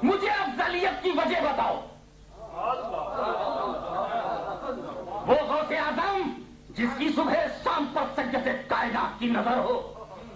مجھے افضلیت کی وجہ بتاؤ. وہ غوث اعظم جس کی صبح شام پر سجدہ کائنات کی نظر ہو،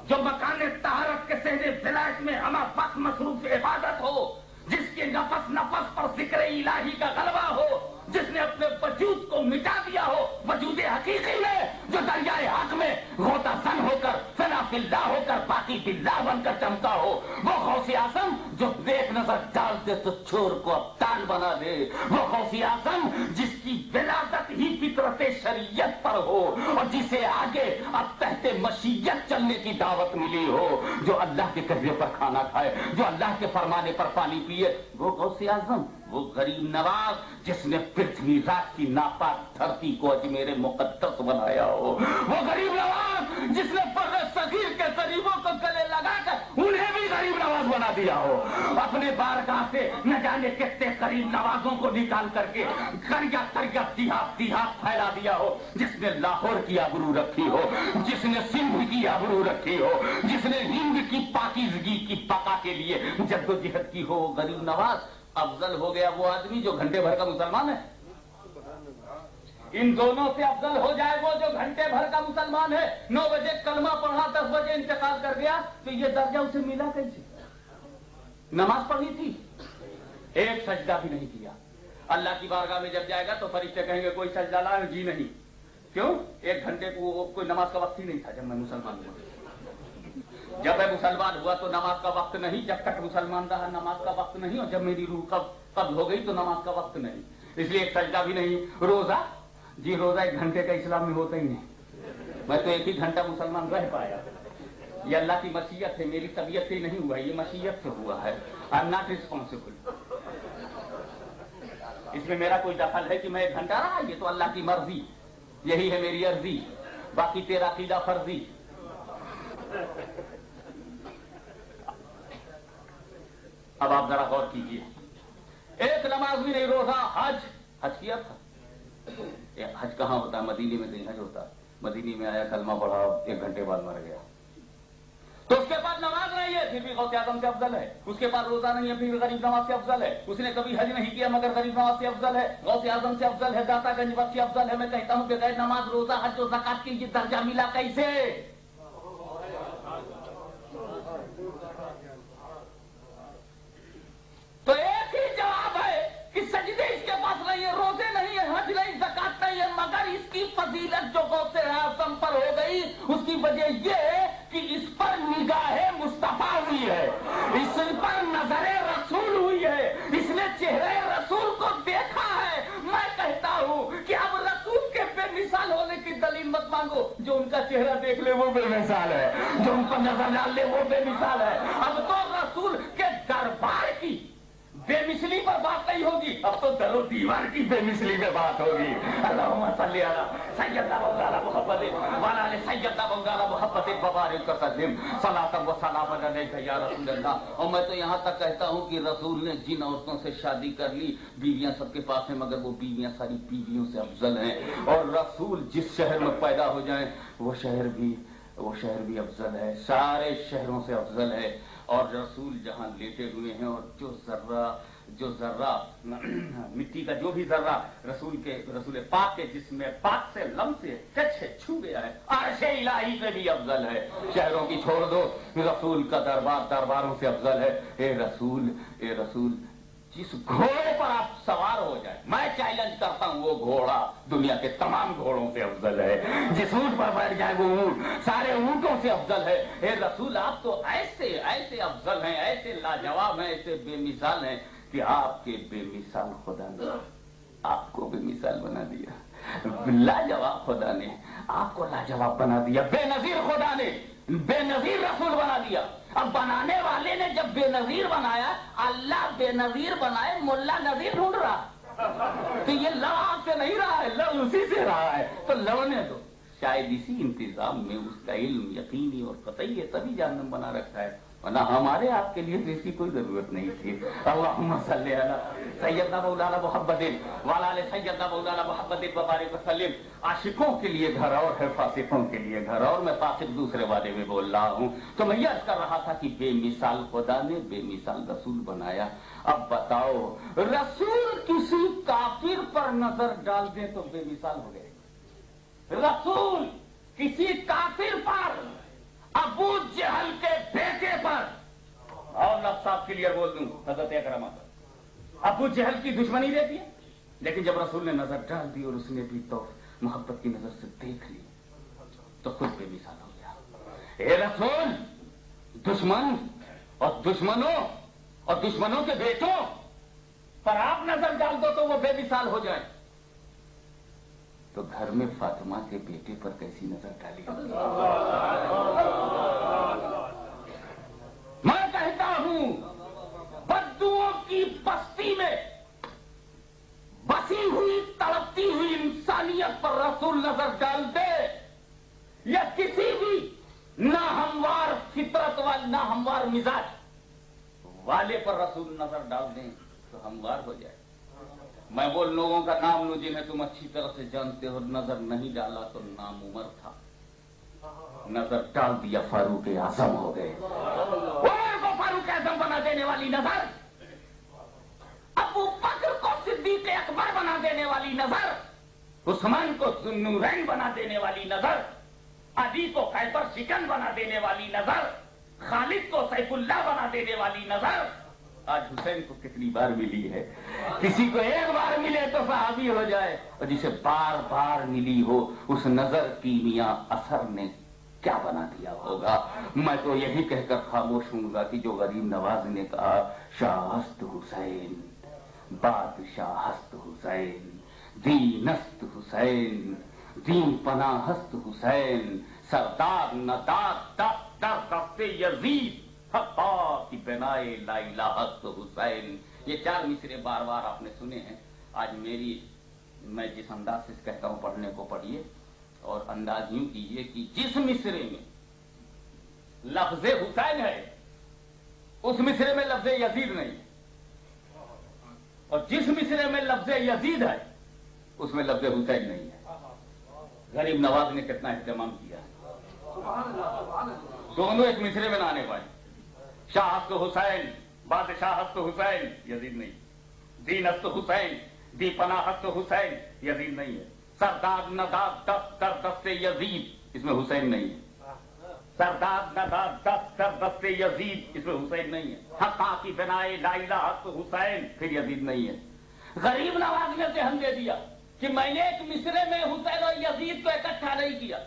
جو مکان طہارت کے صحن ولایت میں ہمہ وقت مصروف عبادت ہو، جس کے نفس نفس پر ذکر الہی کا غلبہ ہو، جس نے اپنے وجود کو مٹا دیا ہو وجود حقیقی میں، جو دریائے حق میں غوطہ زن ہو کر فنا فی اللہ ہو کر باقی باللہ بن کر چمکا ہو، وہ غوث اعظم جو نیک نظر ڈال دے تو چور کو ابدال بنا دے، وہ غوث اعظم جس کی ولادت ہی فطرت شریعت پر ہو اور جسے آگے اب تحت مشیت چلنے کی دعوت ملی ہو، جو اللہ کے قبضے پر کھانا کھائے، جو اللہ کے فرمانے پر پانی پیے، وہ غوث اعظم، وہ غریب نواز جس نے پرتھوی رات کی ناپاک دھرتی کو اجمیر مقدس بنایا ہو، وہ غریب نواز جس نے پر صغیر کے غریبوں کو گلے لگا کر انہیں بھی غریب نواز بنا دیا ہو، اپنے بارگاہ سے نہ جانے کتنے غریب نوازوں کو نکال کر کے کریا کریا دیہات دیہات پھیلا دیا ہو، جس نے لاہور کی آبرو رکھی ہو، جس نے سندھ کی آبرو رکھی ہو، جس نے ہند کی پاکیزگی کی بقا کے لیے جدوجہد کی ہو، غریب نواز افضل ہو گیا وہ آدمی جو گھنٹے بھر کا مسلمان ہے؟ ان دونوں سے افضل ہو جائے وہ جو گھنٹے بھر کا مسلمان ہے، 9 بجے کلمہ پڑھا 10 بجے انتقال کر گیا، تو یہ درجہ اسے ملا کیسے؟ نماز پڑھی تھی، ایک سجدہ بھی نہیں کیا. اللہ کی بارگاہ میں جب جائے گا تو فرشتے کہیں گے کوئی سجدہ لائے؟ جی نہیں. کیوں؟ 1 گھنٹے کو کوئی نماز کا وقت ہی نہیں تھا جب میں مسلمان ہوا. جب میں مسلمان ہوا تو نماز کا وقت نہیں، جب تک مسلمان رہا نماز کا وقت نہیں، اور جب میری روح قبض ہو گئی تو نماز کا وقت نہیں، اس لیے ایک سجدہ بھی نہیں. روزہ؟ جی روزہ 1 گھنٹے کا اسلام میں ہوتا ہی نہیں. میں تو 1 ہی گھنٹہ مسلمان رہ پایا. یہ اللہ کی مشیت ہے، میری طبیعت سے نہیں ہوا، یہ مشیت سے ہوا ہے. I am not responsible. اس میں میرا کوئی دخل ہے کہ میں 1 گھنٹہ رہا؟ یہ تو اللہ کی مرضی، یہی ہے میری عرضی، باقی تیرا عقیدہ فرضی. اب آپ ذرا غور کیجیے، 1 نماز بھی نہیں، روزہ، حج کیا تھا. حج کہاں ہوتا ہے؟ مدینے میں کہیں حج ہوتا ہے؟ مدینے میں آیا، کلمہ پڑھا، 1 گھنٹے بعد مر گیا. تو اس کے بعد نماز نہیں ہے، پھر بھی غوث اعظم سے افضل ہے. اس کے بعد روزہ نہیں ہے، پھر غریب نواز سے افضل ہے. اس نے کبھی حج نہیں کیا مگر غریب نواز سے افضل ہے. غوث اعظم سے افضل ہے، داتا گنج بخش سے افضل ہے. میں کہتا ہوں کہ غیر نماز، روزہ، حج و زکات کی یہ درجہ ملا کیسے؟ تو ایک ہی جواب ہے کہ سجدے اس کے پاس نہیں ہے، روزے نہیں ہے، حج نہیں، زکات نہیں ہے، مگر اس کی فضیلت جو غوث اعظم پر ہو گئی اس کی وجہ یہ ہے کہ اس پر نگاہ مصطفیٰ ہوئی ہے، اس پر نظر رسول ہوئی ہے، اس نے چہرے رسول کو دیکھا ہے. میں کہتا ہوں کہ اب رسول کے بے مثال ہونے کی دلیل مت مانگو، جو ان کا چہرہ دیکھ لے وہ بے مثال ہے، جو ان پر نظر ڈال لے وہ بے مثال ہے. اب تو رسول کے دربار کی بے مثلی پر بات نہیں ہوگی، اب تو در و دیوار کی بے مثلی پہ بات ہوگی. اللہم صلی علی سیدنا مولانا محمد وعلی آل سیدنا مولانا محمد وبارک وسلم صلاۃ و سلام علیک یا رسول اللہ. اور میں تو یہاں تک کہتا ہوں کہ رسول نے جن عورتوں سے شادی کر لی، بیویاں سب کے پاس ہیں مگر وہ بیویاں ساری بیویوں سے افضل ہیں. اور رسول جس شہر میں پیدا ہو جائیں وہ شہر بھی افضل ہے، سارے شہروں سے افضل ہے. اور رسول جہاں لیٹے ہوئے ہیں، اور جو ذرہ مٹی کا جو بھی ذرہ رسول پاک کے جسم میں پاک سے لمس سے ٹچ ہے، چھو گیا ہے، عرش الہی سے بھی افضل ہے. شہروں کی چھوڑ دو، رسول کا دربار درباروں سے افضل ہے. اے رسول جس گھوڑے پر آپ سوار ہو جائے، میں چیلنج کرتا ہوں وہ گھوڑا دنیا کے تمام گھوڑوں سے افضل ہے. جس اونٹ پر بیٹھ جائے وہ اونٹ سارے اونٹوں سے افضل ہے. اے رسول آپ تو ایسے افضل ہیں، ایسے لاجواب ہیں، ایسے بے مثال ہیں کہ آپ کے بے مثال خدا نے آپ کو بے مثال بنا دیا. لاجواب خدا نے آپ کو لاجواب بنا دیا. بے نظیر خدا نے بے نظیر رسول بنا دیا. اب بنانے والے نے جب بے نظیر بنایا، اللہ بے نظیر بنائے، ملا نظیر ڈھونڈ رہا. تو یہ لو آپ سے نہیں رہا ہے، لو اسی سے رہا ہے، تو لونے دو. شاید اسی انتظام میں اس کا علم یقینی اور قطعی ہے، تبھی جہنم بنا رکھا ہے. ورنہ ہمارے آپ کے لیے تو اس کی کوئی ضرورت نہیں تھی. اللہم صلی علی سیدنا مولانا محمد وعلی آل سیدنا مولانا محمد وبارک وسلم. عاشقوں کے لیے گھر اور ہے فاسقوں کے لیے گھر اور. میں فاسق دوسرے وعدے میں بول رہا ہوں. تو میں یہ عرض کر رہا تھا کہ بے مثال خدا نے بے مثال رسول بنایا. اب بتاؤ رسول کسی کافر پر نظر ڈال دے تو بے مثال ہو گئے. رسول کسی کافر پر، ابو جہل کے بیٹے پر، اور لفظ صاحب کلیئر بول دوں حضرت اکرم پر، ابو جہل کی دشمنی دیتی ہے، لیکن جب رسول نے نظر ڈال دی اور اس نے بھی تو محبت کی نظر سے دیکھ لی تو خود بے مثال ہو گیا. اے رسول، دشمن اور دشمنوں اور دشمنوں کے بیٹوں پر آپ نظر ڈال دو تو وہ بے مثال ہو جائے، تو گھر میں فاطمہ کے بیٹے پر کیسی نظر ڈالی؟ میں کہتا ہوں بدوؤں کی بستی میں بسی ہوئی تڑپتی ہوئی انسانیت پر رسول نظر ڈال دے، یا کسی بھی ناہموار فطرت والے ناہموار مزاج والے پر رسول نظر ڈال دیں تو ہموار ہو جائے. میں وہ لوگوں کا نام لوں جنہیں تم اچھی طرح سے جانتے ہو. نظر نہیں ڈالا تو نام عمر تھا، نظر ڈال دیا فاروق اعظم ہو گئے. عمر کو فاروق اعظم بنا دینے والی نظر، ابو بکر کو صدیق اکبر بنا دینے والی نظر، عثمان کو ذوالنورین بنا دینے والی نظر، علی کو خیبر شکن بنا دینے والی نظر، خالد کو سیف اللہ بنا دینے والی نظر. آج حسین کو کتنی بار ملی ہے؟ کسی کو ایک بار ملے تو صحابی ہو جائے، اور جسے بار بار ملی ہو اس نظر کی میاں اثر نے کیا بنا دیا ہوگا. میں تو یہی کہہ کر خاموش ہوں گا کہ جو غریب نواز نے کہا شاہست حسین، بادشاہست حسین، دینست حسین، دین پناہست حسین، سردار نداد در دست یزید، حقا کی بنائے لا الہست حسین. یہ چار مصرے بار بار آپ نے سنے ہیں. آج میں جس انداز سے کہتا ہوں پڑھنے کو پڑھیے، اور انداز یوں کیجیے کہ جس مصرے میں لفظ حسین ہے اس مصرے میں لفظ یزید نہیں، اور جس مصرے میں لفظ یزید ہے اس میں لفظ حسین نہیں ہے. غریب نواز نے کتنا اہتمام کیا، دونوں ایک مصرے میں نہ آنے پائے. شاہست حسین، بادشاہست حسین، یزید نہیں. دینست حسین، دی پناہست حسین، یزید نہیں ہے. سردار نداد دست در دست یزید، اس میں حسین نہیں ہے. سردار نداد دست در دست یزید، اس میں حسین نہیں ہے. حقا کی بنائے لا الہست حسین، پھر یزید نہیں ہے. غریب نواز نے ذہن دے دیا کہ میں نے ایک مصرے میں حسین اور یزید کو اکٹھا نہیں کیا،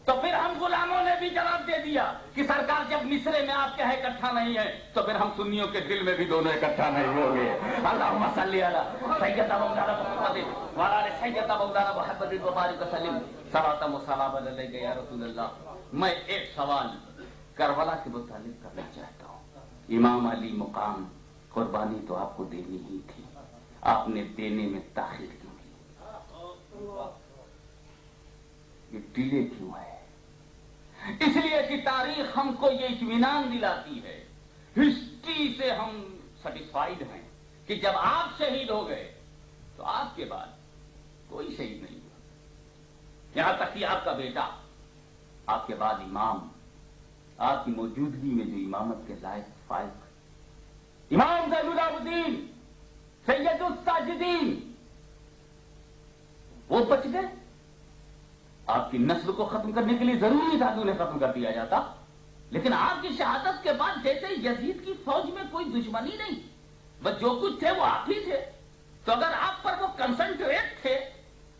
تو پھر ہم غلاموں نے بھی جواب دے دیا کہ سرکار جب مصرے میں آپ کہے اکٹھا نہیں ہے تو پھر ہم سنیوں کے دل میں بھی دونوں اکٹھا نہیں ہوں گے. اللہم صلی علی سیدنا مولانا محمد وعلی آل سیدنا مولانا محمد وبارک وسلم. صلاۃ و سلام علیک یا رسول اللہ. میں ایک سوال کربلا کے متعلق کرنا چاہتا ہوں. امام علی مقام قربانی تو آپ کو دینی ہی تھی، آپ نے دینے میں تاخیر کیوں کی؟ یہ ڈیلے کیوں ہے؟ اس لیے کہ تاریخ ہم کو یہ اطمینان دلاتی ہے، ہسٹری سے ہم سیٹسفائیڈ ہیں کہ جب آپ شہید ہو گئے تو آپ کے بعد کوئی شہید نہیں ہوا. یہاں تک کہ آپ کا بیٹا آپ کے بعد امام، آپ کی موجودگی میں جو امامت کے لائق فائق امام زین العابدین سید الساجدین، وہ بچ گئے. آپ کی نسل کو ختم کرنے کے لیے ضروری تھا کہ انہیں ختم کر دیا جاتا، لیکن آپ کی شہادت کے بعد جیسے یزید کی فوج میں کوئی دشمنی نہیں، بس جو کچھ تھے وہ آپ ہی تھے. تو اگر آپ پر وہ کنسنٹریٹ تھے،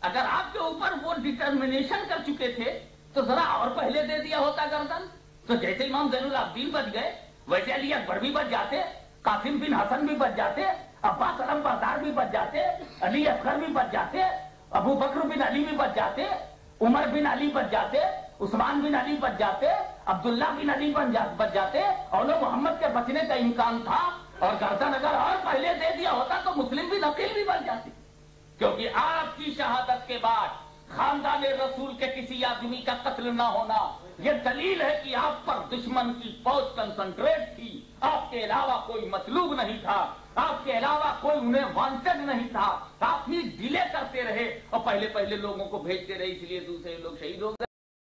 اگر آپ کے اوپر وہ ڈٹرمنیشن کر چکے تھے تو ذرا اور پہلے دے دیا ہوتا گردن. تو جیسے امام زین العابدین بچ گئے ویسے علی اکبر بھی بچ جاتے، قاسم بن حسن بھی بچ جاتے، عباس علم بردار بھی بچ جاتے، علی اصغر بھی بچ جاتے، ابو بکر بن علی بھی بچ جاتے، عمر بن علی بچ جاتے، عثمان بن علی بچ جاتے، عبداللہ بن علی بچ جاتے. اور محمد کے بچنے کا امکان تھا، اور گردن اگر اور پہلے دے دیا ہوتا تو مسلم بھی نقیل بھی بن جاتے. کیونکہ آپ کی شہادت کے بعد خاندان رسول کے کسی آدمی کا قتل نہ ہونا یہ دلیل ہے کہ آپ پر دشمن کی فوج کنسنٹریٹ تھی، آپ کے علاوہ کوئی مطلوب نہیں تھا، آپ کے علاوہ کوئی انہیں وانٹڈ نہیں تھا، آپ ہی ڈیلے کرتے رہے اور پہلے لوگوں کو بھیجتے رہے، اس لیے دوسرے لوگ شہید ہو گئے۔